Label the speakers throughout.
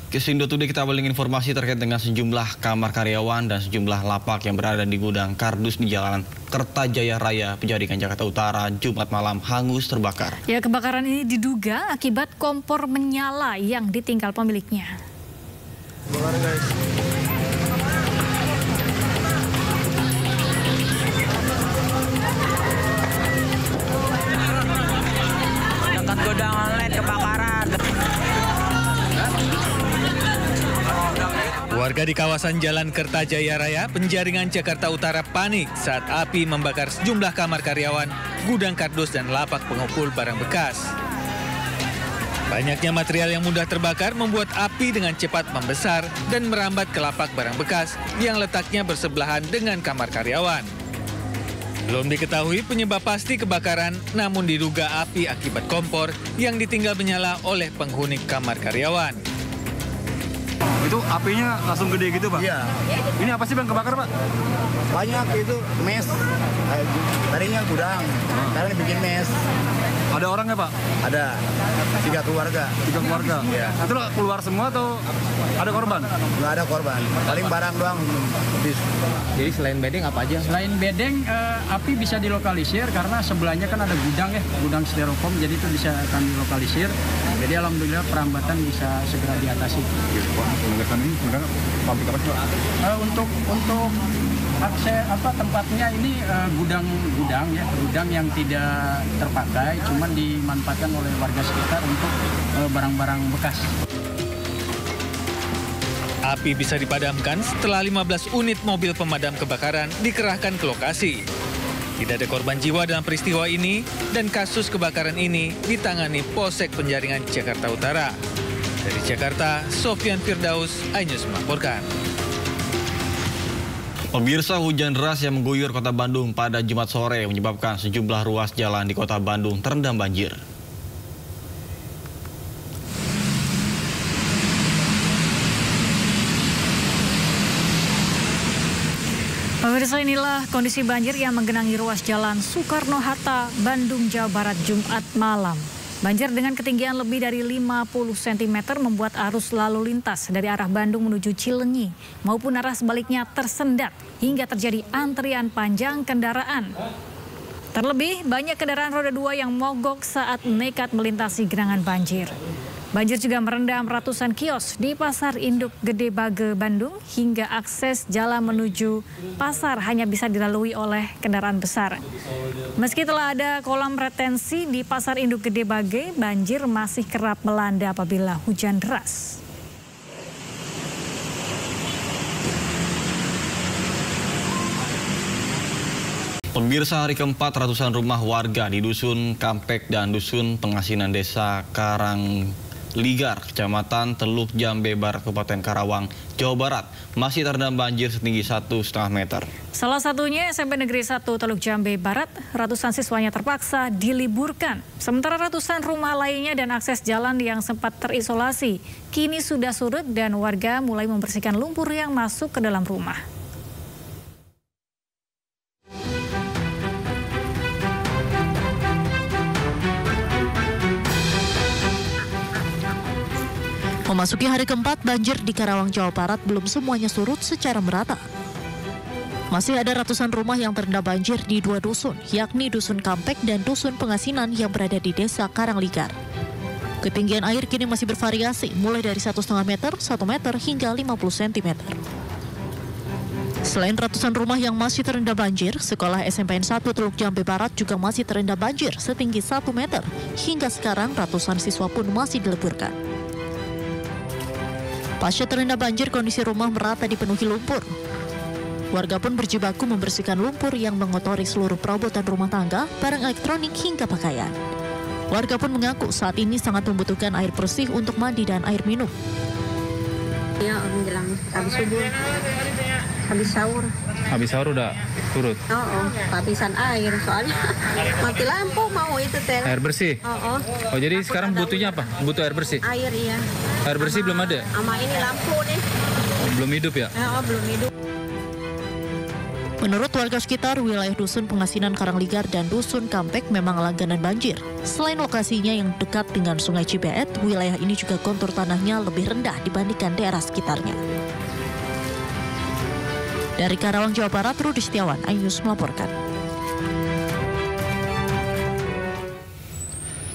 Speaker 1: Kesindo Today kita awali informasi terkait dengan sejumlah kamar karyawan dan sejumlah lapak yang berada di gudang kardus di Jalan Kertajaya Raya, Penjaringan, Jakarta Utara, Jumat malam hangus terbakar.
Speaker 2: Ya, kebakaran ini diduga akibat kompor menyala yang ditinggal pemiliknya.
Speaker 3: Dekat gudang online kebakaran.
Speaker 4: Warga di kawasan Jalan Kertajaya Raya, Penjaringan, Jakarta Utara panik saat api membakar sejumlah kamar karyawan, gudang kardus, dan lapak pengepul barang bekas. Banyaknya material yang mudah terbakar membuat api dengan cepat membesar dan merambat ke lapak barang bekas yang letaknya bersebelahan dengan kamar karyawan. Belum diketahui penyebab pasti kebakaran, namun diduga api akibat kompor yang ditinggal menyala oleh penghuni kamar karyawan.
Speaker 5: Itu apinya langsung gede gitu, Pak?
Speaker 6: Iya.
Speaker 5: Ini apa sih, Bang, kebakar, Pak?
Speaker 6: Banyak itu mes. Tadinya gudang, sekarang bikin mes.
Speaker 5: Ada orangnya, Pak?
Speaker 6: Ada 3 keluarga.
Speaker 5: 3 keluarga?
Speaker 6: Iya.
Speaker 5: Itu keluar semua atau ada korban?
Speaker 6: Nggak ada korban, paling barang doang habis.
Speaker 7: Jadi selain bedeng apa aja? Selain bedeng, api bisa dilokalisir karena sebelahnya kan ada gudang ya, gudang styrofoam, jadi itu bisa akan dilokalisir. Jadi alhamdulillah perambatan bisa segera diatasi.
Speaker 5: Penegasan ini sebenarnya pabrik apa sih, Pak?
Speaker 7: Untuk akses tempatnya ini gudang ya, gudang yang tidak terpakai, cuman dimanfaatkan oleh warga sekitar untuk barang-barang bekas.
Speaker 4: Api bisa dipadamkan setelah 15 unit mobil pemadam kebakaran dikerahkan ke lokasi. Tidak ada korban jiwa dalam peristiwa ini dan kasus kebakaran ini ditangani Polsek Penjaringan, Jakarta Utara. Dari Jakarta, Sofyan Firdaus, iNews melaporkan.
Speaker 1: Pemirsa, hujan deras yang mengguyur kota Bandung pada Jumat sore menyebabkan sejumlah ruas jalan di kota Bandung terendam banjir.
Speaker 2: Pemirsa, inilah kondisi banjir yang menggenangi ruas jalan Soekarno-Hatta, Bandung, Jawa Barat, Jumat malam. Banjir dengan ketinggian lebih dari 50 cm membuat arus lalu lintas dari arah Bandung menuju Cileunyi maupun arah sebaliknya tersendat hingga terjadi antrian panjang kendaraan. Terlebih, banyak kendaraan roda 2 yang mogok saat nekat melintasi genangan banjir. Banjir juga merendam ratusan kios di Pasar Induk Gede Bage, Bandung, hingga akses jalan menuju pasar hanya bisa dilalui oleh kendaraan besar. Meski telah ada kolam retensi di Pasar Induk Gede Bage, banjir masih kerap melanda apabila hujan deras.
Speaker 1: Pemirsa, hari keempat ratusan rumah warga di Dusun Kampek dan Dusun Pengasinan Desa Karangligar, Kecamatan Teluk Jambe Barat, Kabupaten Karawang, Jawa Barat, masih terendam banjir setinggi 1,5 meter.
Speaker 2: Salah satunya SMP Negeri 1 Teluk Jambe Barat, ratusan siswanya terpaksa diliburkan. Sementara ratusan rumah lainnya dan akses jalan yang sempat terisolasi kini sudah surut dan warga mulai membersihkan lumpur yang masuk ke dalam rumah.
Speaker 8: Memasuki hari keempat, banjir di Karawang, Jawa Barat belum semuanya surut secara merata. Masih ada ratusan rumah yang terendam banjir di 2 dusun, yakni Dusun Kampek dan Dusun Pengasinan yang berada di Desa Karangligar. Ketinggian air kini masih bervariasi, mulai dari 1,5 meter, 1 meter, hingga 50 cm. Selain ratusan rumah yang masih terendam banjir, sekolah SMPN 1 Teluk Jambe Barat juga masih terendam banjir setinggi 1 meter. Hingga sekarang ratusan siswa pun masih diliburkan. Pasca terendam banjir, kondisi rumah merata dipenuhi lumpur. Warga pun berjibaku membersihkan lumpur yang mengotori seluruh perabotan rumah tangga, barang elektronik hingga pakaian. Warga pun mengaku saat ini sangat membutuhkan air bersih untuk mandi dan air minum.
Speaker 9: Ya, menjelang habis subuh, habis sahur.
Speaker 7: Habis sahur udah surut?
Speaker 9: Kehabisan air soalnya mati lampu mau itu teh.
Speaker 7: Air bersih? Oh, jadi
Speaker 9: takut
Speaker 7: sekarang butuhnya apa? Butuh air bersih?
Speaker 9: Air, iya.
Speaker 7: Air bersih belum ada?
Speaker 9: Sama ini lampu nih.
Speaker 7: Belum hidup ya?
Speaker 9: Belum hidup.
Speaker 8: Menurut warga sekitar, wilayah Dusun Pengasinan Karangligar dan Dusun Kampek memang langganan banjir. Selain lokasinya yang dekat dengan Sungai Cibeet, wilayah ini juga kontur tanahnya lebih rendah dibandingkan daerah sekitarnya. Dari Karawang, Jawa Barat, Rudi Setiawan, iNews melaporkan.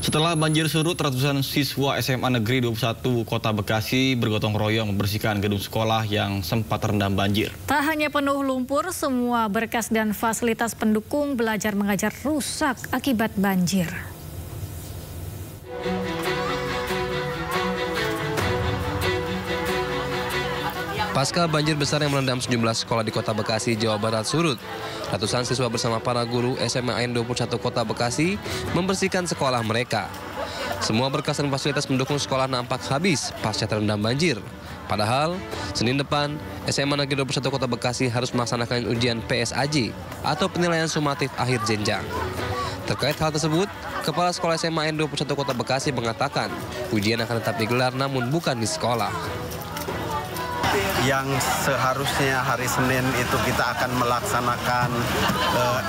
Speaker 1: Setelah banjir surut, ratusan siswa SMA Negeri 21 Kota Bekasi bergotong royong membersihkan gedung sekolah yang sempat terendam banjir.
Speaker 2: Tak hanya penuh lumpur, semua berkas dan fasilitas pendukung belajar mengajar rusak akibat banjir.
Speaker 10: Pasca banjir besar yang melanda sejumlah sekolah di Kota Bekasi, Jawa Barat surut, ratusan siswa bersama para guru SMA AN 21 Kota Bekasi membersihkan sekolah mereka. Semua berkas dan fasilitas pendukung sekolah nampak habis pasca terendam banjir. Padahal, Senin depan, SMA Negeri 21 Kota Bekasi harus melaksanakan ujian PSAJ atau penilaian sumatif akhir jenjang. Terkait hal tersebut, Kepala Sekolah SMA AN 21 Kota Bekasi mengatakan ujian akan tetap digelar namun bukan di sekolah.
Speaker 11: Yang seharusnya hari Senin itu kita akan melaksanakan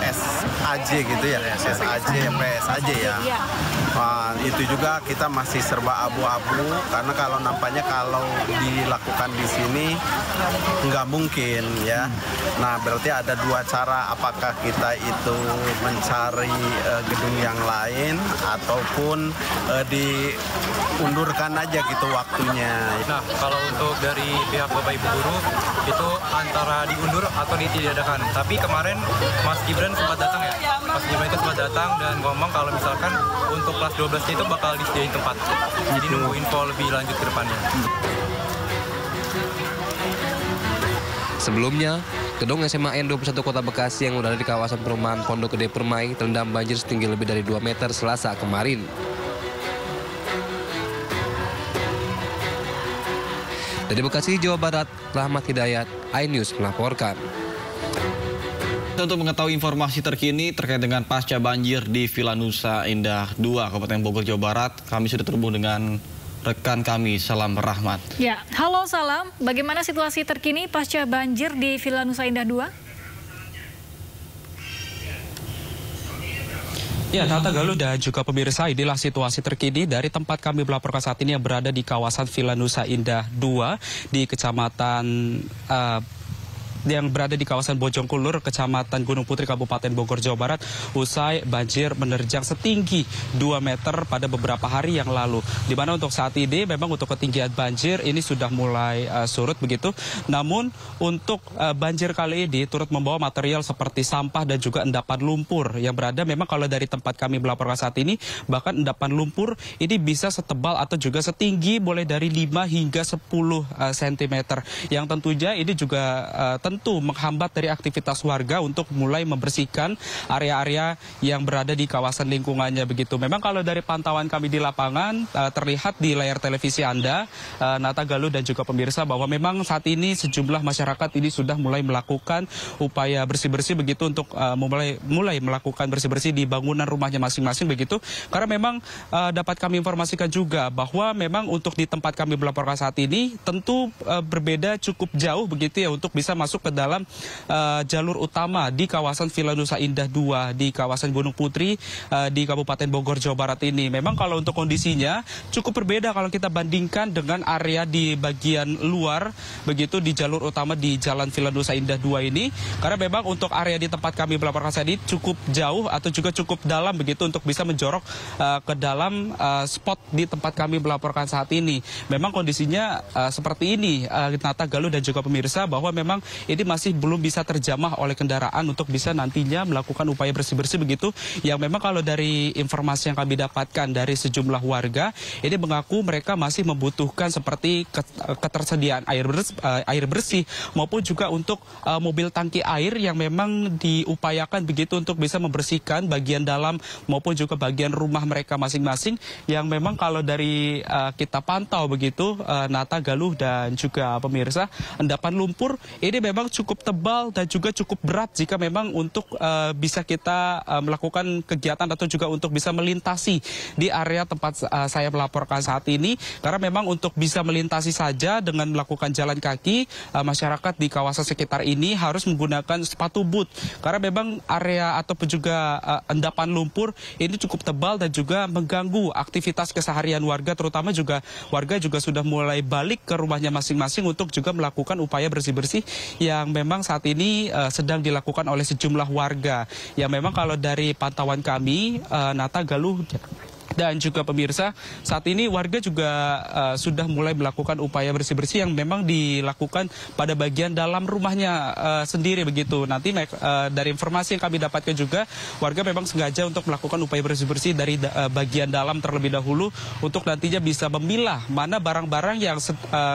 Speaker 11: SAJ gitu ya, SAJ, PSAJ ya. Itu juga kita masih serba abu-abu karena kalau dilakukan di sini nggak mungkin ya. Nah berarti ada dua cara, apakah kita itu mencari gedung yang lain ataupun diundurkan aja gitu waktunya.
Speaker 12: Nah kalau untuk dari pihak Bapak Ibu guru itu antara diundur atau ditiadakan. Tapi kemarin Mas Gibran sempat datang ya. Mas Gibran itu sempat datang dan ngomong kalau misalkan untuk kelas 12 itu bakal disediain tempat. Jadi nunggu info lebih lanjut ke depannya.
Speaker 10: Sebelumnya, gedung SMA AN 21 Kota Bekasi yang berada di kawasan perumahan Pondok Gede Permai terendam banjir setinggi lebih dari 2 meter Selasa kemarin. Dari Bekasi, Jawa Barat, Rahmat Hidayat, iNews melaporkan.
Speaker 1: Untuk mengetahui informasi terkini terkait dengan pasca banjir di Villa Nusa Indah 2, Kabupaten Bogor, Jawa Barat, kami sudah terhubung dengan rekan kami, Salam Rahmat.
Speaker 2: Ya, halo Salam, bagaimana situasi terkini pasca banjir di Villa Nusa Indah 2?
Speaker 13: Ya, Tata Galuh dan juga pemirsa, inilah situasi terkini dari tempat kami melaporkan saat ini yang berada di kawasan Villa Nusa Indah 2 di kecamatan yang berada di kawasan Bojongkulur, Kecamatan Gunung Putri, Kabupaten Bogor, Jawa Barat, usai banjir menerjang setinggi 2 meter pada beberapa hari yang lalu. Di mana untuk saat ini memang untuk ketinggian banjir ini sudah mulai surut begitu. Namun untuk banjir kali ini turut membawa material seperti sampah dan juga endapan lumpur yang berada memang kalau dari tempat kami melaporkan saat ini, bahkan endapan lumpur ini bisa setebal atau juga setinggi mulai dari 5 hingga 10 cm. Yang tentunya ini juga tentu menghambat dari aktivitas warga untuk mulai membersihkan area-area yang berada di kawasan lingkungannya begitu. Memang kalau dari pantauan kami di lapangan terlihat di layar televisi Anda, Nata Galuh dan juga pemirsa, bahwa memang saat ini sejumlah masyarakat ini sudah mulai melakukan upaya bersih-bersih begitu untuk mulai melakukan bersih-bersih di bangunan rumahnya masing-masing begitu. Karena memang dapat kami informasikan juga bahwa memang untuk di tempat kami melaporkan saat ini tentu berbeda cukup jauh begitu ya untuk bisa masuk ke dalam jalur utama di kawasan Villa Nusa Indah 2 di kawasan Gunung Putri di Kabupaten Bogor, Jawa Barat ini. Memang kalau untuk kondisinya cukup berbeda kalau kita bandingkan dengan area di bagian luar begitu di jalur utama di Jalan Villa Nusa Indah 2 ini. Karena memang untuk area di tempat kami melaporkan saat ini cukup jauh atau juga cukup dalam begitu untuk bisa menjorok ke dalam spot di tempat kami melaporkan saat ini. Memang kondisinya seperti ini, Nata Galuh dan juga pemirsa, bahwa memang ini masih belum bisa terjamah oleh kendaraan untuk bisa nantinya melakukan upaya bersih-bersih begitu. Yang memang kalau dari informasi yang kami dapatkan dari sejumlah warga, ini mengaku mereka masih membutuhkan seperti ketersediaan air bersih maupun juga untuk mobil tangki air yang memang diupayakan begitu untuk bisa membersihkan bagian dalam maupun juga bagian rumah mereka masing-masing. Yang memang kalau dari kita pantau begitu, Nata Galuh dan juga pemirsa, endapan lumpur ini memang memang cukup tebal dan juga cukup berat jika memang untuk bisa kita melakukan kegiatan atau juga untuk bisa melintasi di area tempat saya melaporkan saat ini. Karena memang untuk bisa melintasi saja dengan melakukan jalan kaki, masyarakat di kawasan sekitar ini harus menggunakan sepatu boot. Karena memang area ataupun juga endapan lumpur ini cukup tebal dan juga mengganggu aktivitas keseharian warga, terutama juga warga juga sudah mulai balik ke rumahnya masing-masing untuk juga melakukan upaya bersih-bersih yang memang saat ini sedang dilakukan oleh sejumlah warga. Yang memang kalau dari pantauan kami, Nata, Galuh, dan juga pemirsa, saat ini warga juga sudah mulai melakukan upaya bersih-bersih yang memang dilakukan pada bagian dalam rumahnya sendiri begitu. Nanti dari informasi yang kami dapatkan juga, warga memang sengaja untuk melakukan upaya bersih-bersih dari bagian dalam terlebih dahulu untuk nantinya bisa memilah mana barang-barang yang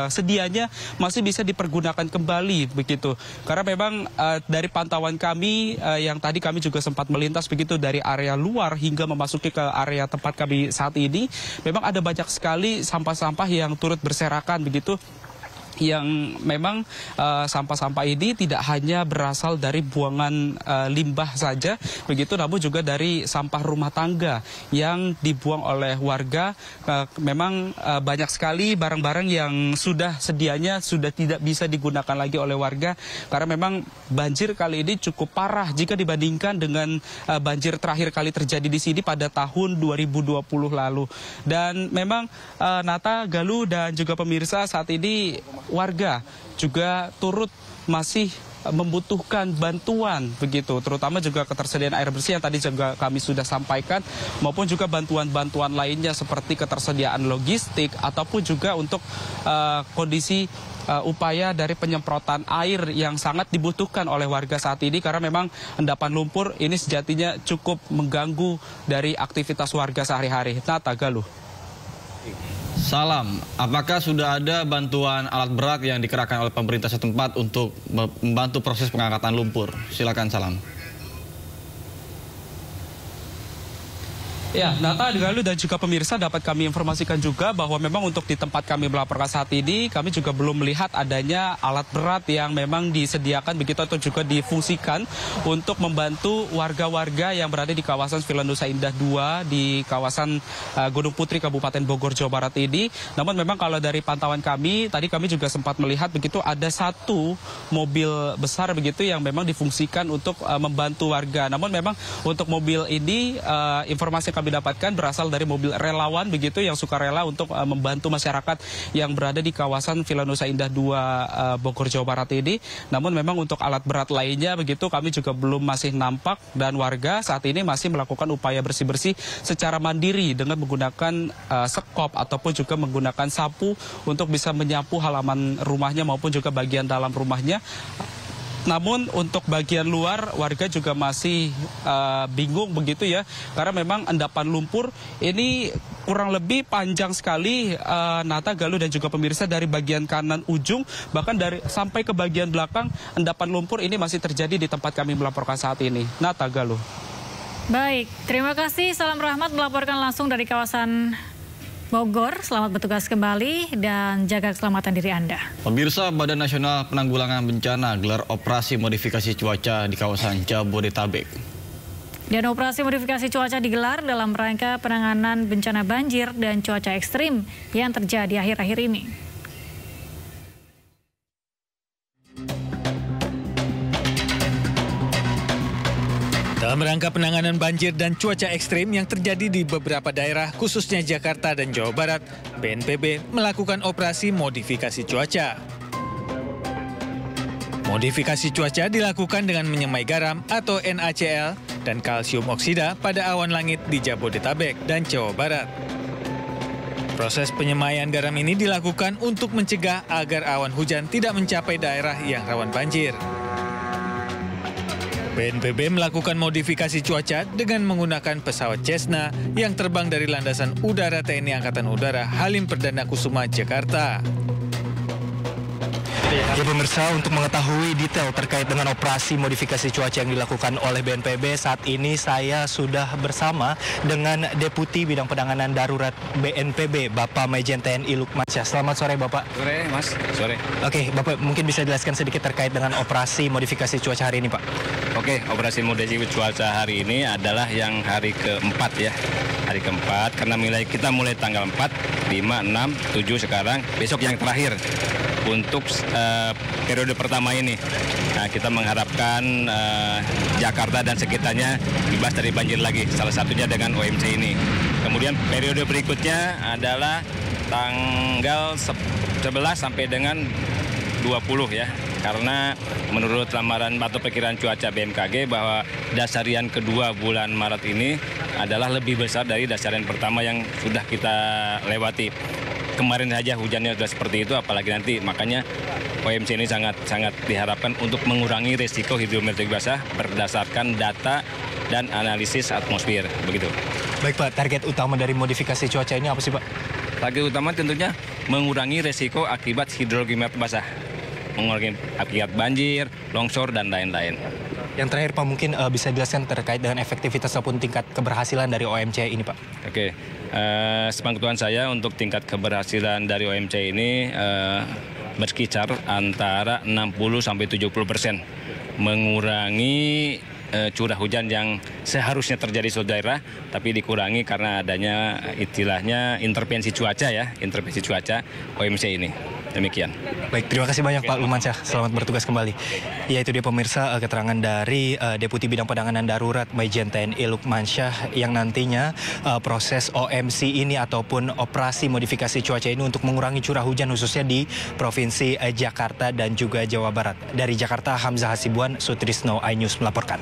Speaker 13: sedianya masih bisa dipergunakan kembali begitu. Karena memang dari pantauan kami yang tadi kami juga sempat melintas begitu dari area luar hingga memasuki ke area tempat kami saat ini, memang ada banyak sekali sampah-sampah yang turut berserakan begitu. Yang memang sampah-sampah ini tidak hanya berasal dari buangan limbah saja begitu, namun juga dari sampah rumah tangga yang dibuang oleh warga. Memang banyak sekali barang-barang yang sedianya sudah tidak bisa digunakan lagi oleh warga, karena memang banjir kali ini cukup parah jika dibandingkan dengan banjir terakhir kali terjadi di sini pada tahun 2020 lalu. Dan memang Nata, Galuh, dan juga pemirsa, saat ini warga juga turut masih membutuhkan bantuan begitu, terutama juga ketersediaan air bersih yang tadi juga kami sudah sampaikan, maupun juga bantuan-bantuan lainnya seperti ketersediaan logistik ataupun juga untuk kondisi upaya dari penyemprotan air yang sangat dibutuhkan oleh warga saat ini, karena memang endapan lumpur ini sejatinya cukup mengganggu dari aktivitas warga sehari-hari. Nata, Galuh.
Speaker 1: Salam, apakah sudah ada bantuan alat berat yang dikerahkan oleh pemerintah setempat untuk membantu proses pengangkatan lumpur? Silakan, Salam.
Speaker 13: Ya, Nata, Galuh, dan juga pemirsa, dapat kami informasikan juga bahwa memang untuk di tempat kami melaporkan saat ini, kami juga belum melihat adanya alat berat yang memang disediakan begitu atau juga difungsikan untuk membantu warga-warga yang berada di kawasan Villa Nusa Indah 2 di kawasan Gunung Putri, Kabupaten Bogor, Jawa Barat ini. Namun memang kalau dari pantauan kami, tadi kami juga sempat melihat begitu ada satu mobil besar begitu yang memang difungsikan untuk membantu warga. Namun memang untuk mobil ini, informasi kami dapatkan berasal dari mobil relawan begitu yang sukarela untuk membantu masyarakat yang berada di kawasan Villa Nusa Indah 2 Bogor, Jawa Barat ini. Namun memang untuk alat berat lainnya begitu kami juga belum masih nampak, dan warga saat ini masih melakukan upaya bersih-bersih secara mandiri dengan menggunakan sekop ataupun juga menggunakan sapu untuk bisa menyapu halaman rumahnya maupun juga bagian dalam rumahnya. Namun untuk bagian luar warga juga masih bingung begitu ya, karena memang endapan lumpur ini kurang lebih panjang sekali, Nata, Galuh, dan juga pemirsa, dari bagian kanan ujung bahkan sampai ke bagian belakang endapan lumpur ini masih terjadi di tempat kami melaporkan saat ini. Nata, Galuh.
Speaker 2: Baik, terima kasih. Salam Rahmat melaporkan langsung dari kawasan Bogor. Selamat bertugas kembali dan jaga keselamatan diri Anda.
Speaker 1: Pemirsa, Badan Nasional Penanggulangan Bencana gelar operasi modifikasi cuaca di kawasan Jabodetabek.
Speaker 2: Dan operasi modifikasi cuaca digelar dalam rangka penanganan bencana banjir dan cuaca ekstrim yang terjadi akhir-akhir ini.
Speaker 4: Dalam rangka penanganan banjir dan cuaca ekstrim yang terjadi di beberapa daerah, khususnya Jakarta dan Jawa Barat, BNPB melakukan operasi modifikasi cuaca. Modifikasi cuaca dilakukan dengan menyemai garam atau NaCl dan kalsium oksida pada awan langit di Jabodetabek dan Jawa Barat. Proses penyemaian garam ini dilakukan untuk mencegah agar awan hujan tidak mencapai daerah yang rawan banjir. BNPB melakukan modifikasi cuaca dengan menggunakan pesawat Cessna yang terbang dari Landasan Udara TNI Angkatan Udara Halim Perdana Kusuma, Jakarta.
Speaker 14: Ya pemirsa, untuk mengetahui detail terkait dengan operasi modifikasi cuaca yang dilakukan oleh BNPB, saat ini saya sudah bersama dengan Deputi Bidang Penanganan Darurat BNPB, Bapak Majen TNI Lukmansyah. Selamat sore Bapak.
Speaker 15: Sore Mas, sore.
Speaker 14: Oke, Bapak mungkin bisa jelaskan sedikit terkait dengan operasi modifikasi cuaca hari ini Pak.
Speaker 15: Oke, operasi modifikasi cuaca hari ini adalah yang hari keempat ya. Hari keempat, karena kita mulai tanggal 4, 5, 6, 7 sekarang, besok yang terakhir untuk periode pertama ini. Nah, kita mengharapkan Jakarta dan sekitarnya bebas dari banjir lagi, salah satunya dengan OMC ini. Kemudian periode berikutnya adalah tanggal 11 sampai dengan 20 ya. Karena menurut lamaran atau perkiraan cuaca BMKG bahwa dasarian kedua bulan Maret ini adalah lebih besar dari dasarian pertama yang sudah kita lewati. Kemarin saja hujannya sudah seperti itu, apalagi nanti. Makanya OMC ini sangat diharapkan untuk mengurangi risiko hidrometeorologi basah berdasarkan data dan analisis atmosfer. Begitu.
Speaker 14: Baik Pak, target utama dari modifikasi cuaca ini apa sih Pak?
Speaker 15: Target utama tentunya mengurangi risiko akibat hidrometeorologi basah. Mengurangi akibat banjir, longsor, dan lain-lain.
Speaker 14: Yang terakhir Pak, mungkin bisa dijelaskan terkait dengan efektivitas ataupun tingkat keberhasilan dari OMC ini Pak?
Speaker 15: Oke, sepengetahuan saya untuk tingkat keberhasilan dari OMC ini berkisar antara 60-70% mengurangi curah hujan yang seharusnya terjadi di daerah, tapi dikurangi karena adanya istilahnya intervensi cuaca ya, intervensi cuaca OMC ini. Demikian.
Speaker 14: Baik, terima kasih banyak Pak Lukmansyah. Selamat bertugas kembali. Ya, itu dia pemirsa keterangan dari Deputi Bidang Penanganan Darurat Majen TNI Lukmansyah yang nantinya proses OMC ini ataupun operasi modifikasi cuaca ini untuk mengurangi curah hujan khususnya di Provinsi Jakarta dan juga Jawa Barat. Dari Jakarta, Hamzah Hasibuan, Sutrisno iNews melaporkan.